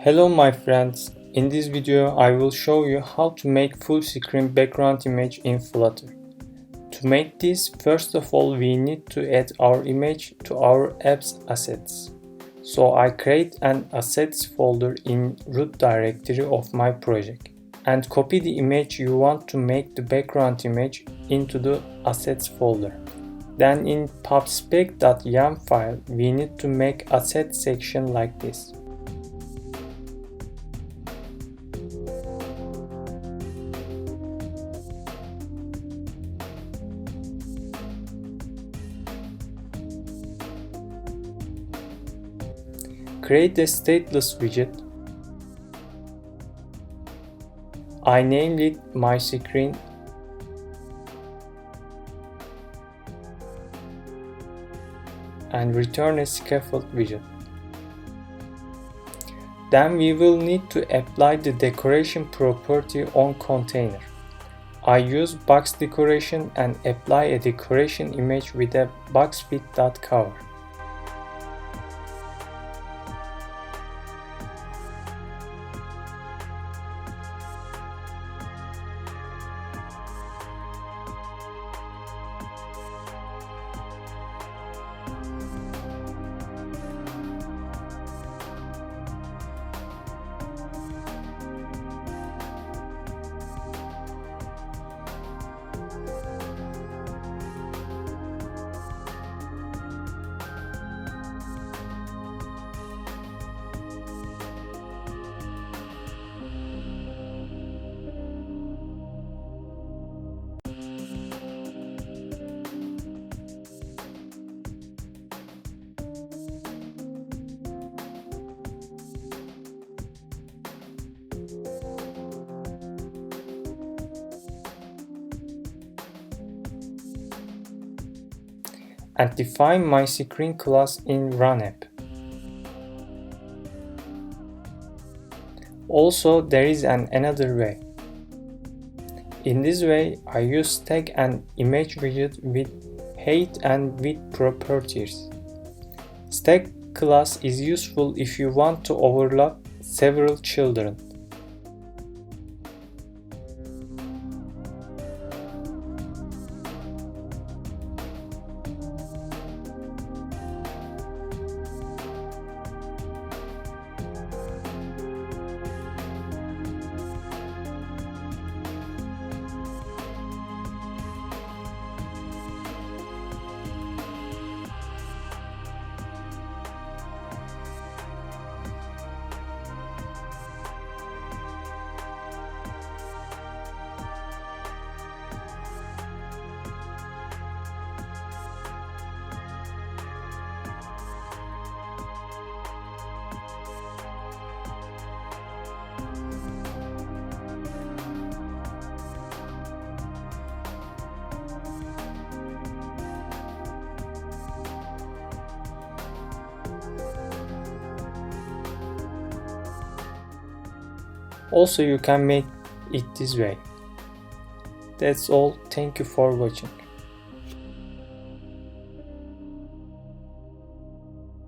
Hello my friends, in this video I will show you how to make full screen background image in Flutter. To make this, first of all we need to add our image to our app's assets. So I create an assets folder in root directory of my project and copy the image you want to make the background image into the assets folder. Then in pubspec.yam file we need to make asset section like this. Create a stateless widget. I named it My Screen. And return a scaffold widget. Then we will need to apply the decoration property on container. I use box decoration and apply a decoration image with a box_with.cover. And define my screen class in run app. Also, there is another way. In this way, I use tag and image widget with height and width properties. Stack class is useful if you want to overlap several children. Also, you can make it this way. That's all. Thank you for watching.